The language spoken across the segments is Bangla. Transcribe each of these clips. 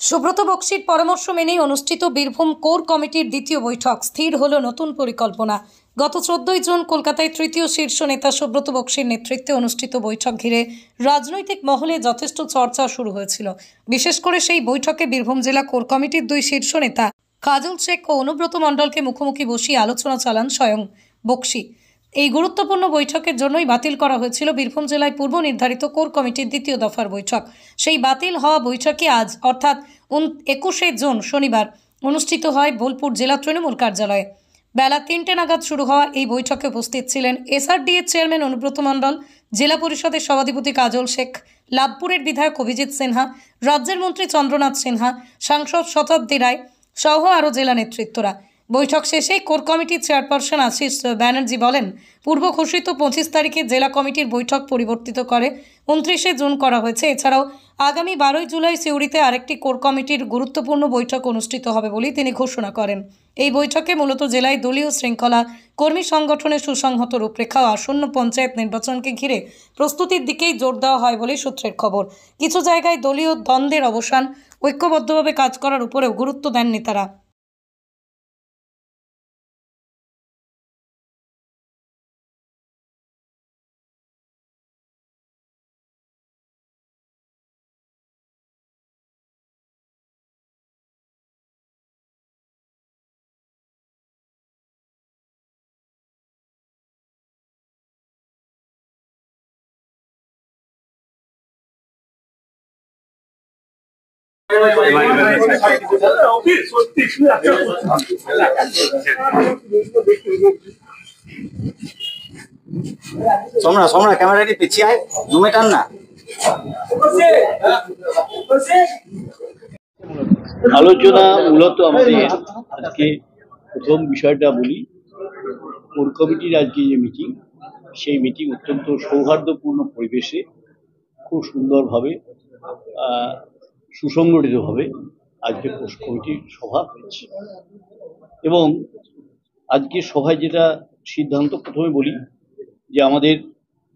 সুব্রত বক্সির পরামর্শ মেনেই অনুষ্ঠিত বীরভূম কোর কমিটির দ্বিতীয় বৈঠক। স্থির হলো নতুন পরিকল্পনা। গত 14 জুন কলকাতায় তৃতীয় শীর্ষ নেতা সুব্রত বক্সির নেতৃত্বে অনুষ্ঠিত বৈঠক ঘিরে রাজনৈতিক মহলে যথেষ্ট চর্চা শুরু হয়েছিল। বিশেষ করে সেই বৈঠকে বীরভূম জেলা কোর কমিটির দুই শীর্ষ নেতা কাজল শেখ ও অনুব্রত মণ্ডলকে মুখোমুখি বসিয়ে আলোচনা চালান স্বয়ং বক্সি। এই গুরুত্বপূর্ণ বৈঠকের জন্যই বাতিল করা হয়েছিল বীরভূম জেলায় পূর্ব নির্ধারিত কোর কমিটির দ্বিতীয় দফার বৈঠক। সেই বাতিল হওয়া বৈঠকে আজ অর্থাৎ 21শে জুন শনিবার অনুষ্ঠিত হয় বোলপুর জেলা তৃণমূল কার্যালয়ে। বেলা 3টে নাগাদ শুরু হওয়া এই বৈঠকে উপস্থিত ছিলেন এসআরডি এর চেয়ারম্যান অনুব্রত মণ্ডল, জেলা পরিষদের সভাধিপতি কাজল শেখ, লাভপুরের বিধায়ক অভিজিৎ সিনহা, রাজ্যের মন্ত্রী চন্দ্রনাথ সিনহা, সাংসদ শতাব্দী রায় সহ আরও জেলা নেতৃত্বরা। বৈঠক শেষে কোর কমিটির চেয়ারপারসন আশিস ব্যানার্জি বলেন, পূর্ব ঘোষিত 25 তারিখে জেলা কমিটির বৈঠক পরিবর্তিত করে 29শে জুন করা হয়েছে। এছাড়াও আগামী 12ই জুলাই সিউড়িতে আরেকটি কোর কমিটির গুরুত্বপূর্ণ বৈঠক অনুষ্ঠিত হবে বলে তিনি ঘোষণা করেন। এই বৈঠকে মূলত জেলায় দলীয় শৃঙ্খলা, কর্মী সংগঠনের সুসংহত রূপরেখা ও আসন্ন পঞ্চায়েত নির্বাচনকে ঘিরে প্রস্তুতির দিকেই জোর দেওয়া হয় বলে সূত্রের খবর। কিছু জায়গায় দলীয় দ্বন্দ্বের অবসান, ঐক্যবদ্ধভাবে কাজ করার উপরেও গুরুত্ব দেন নেতারা। सोमना सोमना कैमरा के पीछे आए, मुंह में टालना। আলোচনা মূলত আমাদের আজকে প্রথম বিষয়টা বলি, কোর কমিটির আজকে যে মিটিং, সেই মিটিং অত্যন্ত সৌহার্দ্যপূর্ণ পরিবেশে খুব সুন্দরভাবে সুসংগঠিতভাবে আজকে কোর কমিটির সভা হয়েছে। এবং আজকে সভায় যেটা সিদ্ধান্ত, প্রথমে বলি যে আমাদের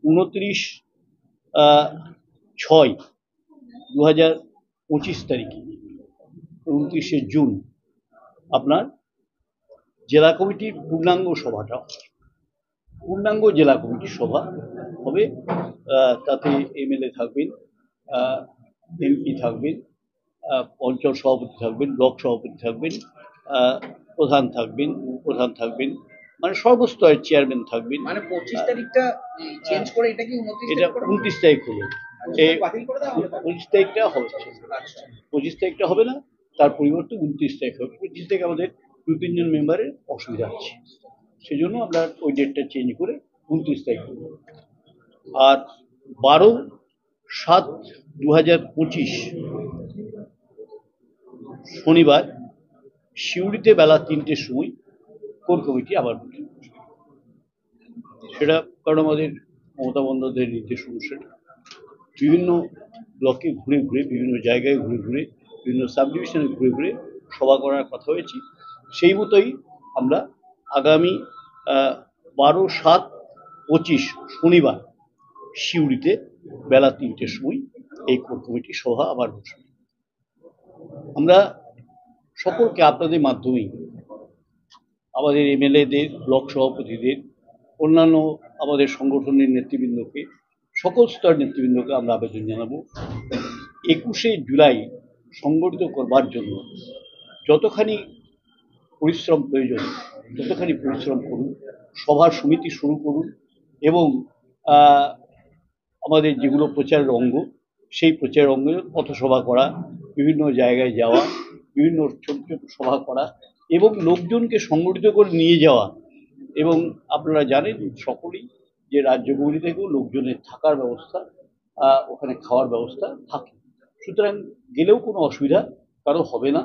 29/6/2025 তারিখে 29শে জুন আপনার জেলা কমিটির পূর্ণাঙ্গ সভাটা, পূর্ণাঙ্গ জেলা কমিটির সভা হবে। তাতে এমএলএ থাকবেন, এমপি থাকবেন, অঞ্চল সভাপতি থাকবেন, ব্লক সভাপতি থাকবেন, প্রধান থাকবেন, উপপ্রধান থাকবেন, মানে সর্বস্তরের চেয়ারম্যান থাকবেন। মানে 25 তারিখটা চেঞ্জ করে এটা কি 29 তারিখ হলো। 25 তারিখটা হবে, 25 তারিখটা হবে না, তার পরিবর্তে 29 তারিখ হবে। 25 তারিখে আমাদের 2-3 জন মেম্বারের অসুবিধা আছে, সেই জন্য আমরা ওই ডেটটা চেঞ্জ করে 29 তারিখ করব। আর 12/7/2025 শনিবার সিউড়িতে বেলা 3টের সময় কোর কমিটি আবার বসে। সেটা কারণ আমাদের মমতা বন্দ্যোপাধ্যায়ের নির্দেশ অনুসারে বিভিন্ন ব্লকে ঘুরে ঘুরে, বিভিন্ন জায়গায় ঘুরে ঘুরে, বিভিন্ন সাব ডিভিশনে ঘুরে ঘুরে সভা করার কথা হয়েছে। সেই মতোই আমরা আগামী 12/7/25 শনিবার সিউড়িতে বেলা 3টের সময় এই কোর কমিটির সভা আবার বসবে। আমরা সকলকে আপনাদের মাধ্যমেই, আমাদের এমএলএদের, ব্লক সভাপতিদের, অন্যান্য আমাদের সংগঠনের নেতৃবৃন্দকে, সকল স্তর নেতৃবৃন্দকে আমরা আবেদন জানাবো, 21শে জুলাই সংগঠিত করবার জন্য যতখানি পরিশ্রম প্রয়োজন ততখানি পরিশ্রম করুন, সভার সমিতি শুরু করুন এবং আমাদের যেগুলো প্রচারের অঙ্গ, সেই প্রচারের অঙ্গে পথসভা করা, বিভিন্ন জায়গায় যাওয়া, বিভিন্ন ছোট ছোট সভা করা এবং লোকজনকে সংগঠিত করে নিয়ে যাওয়া। এবং আপনারা জানেন সকলেই যে রাজ্যগুলি থেকেও লোকজনের থাকার ব্যবস্থা, ওখানে খাওয়ার ব্যবস্থা থাকে, সুতরাং গেলেও কোনো অসুবিধা কারো হবে না।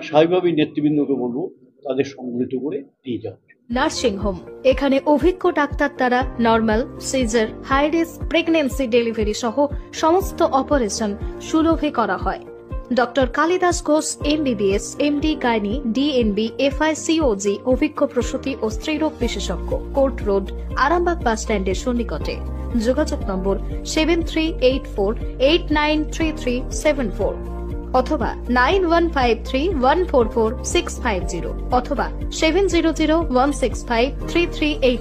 স্বাভাবিকভাবেই নেতৃবৃন্দকে বলবো তাদের সংগঠিত করে নিয়ে যাওয়া। নার্সিং হোম, এখানে অভিজ্ঞ ডাক্তার দ্বারা নরমাল, সিজার, হাই রিস্ক প্রেগন্যান্সি, ডেলিভারি সহ সমস্ত অপারেশন সুলভে করা হয়। Doctor Kalidas Ghosh MBBS, MD gynae, DNB, FICOG অভিজ্ঞ প্রসূতি ও স্ত্রীরোগ বিশেষজ্ঞ, কোর্ট রোড, আরামবাগ বাস স্ট্যান্ডের সন্নিকটে। যোগাযোগ নম্বর 7384893374। অথবা 9153144650 অথবা 7001653388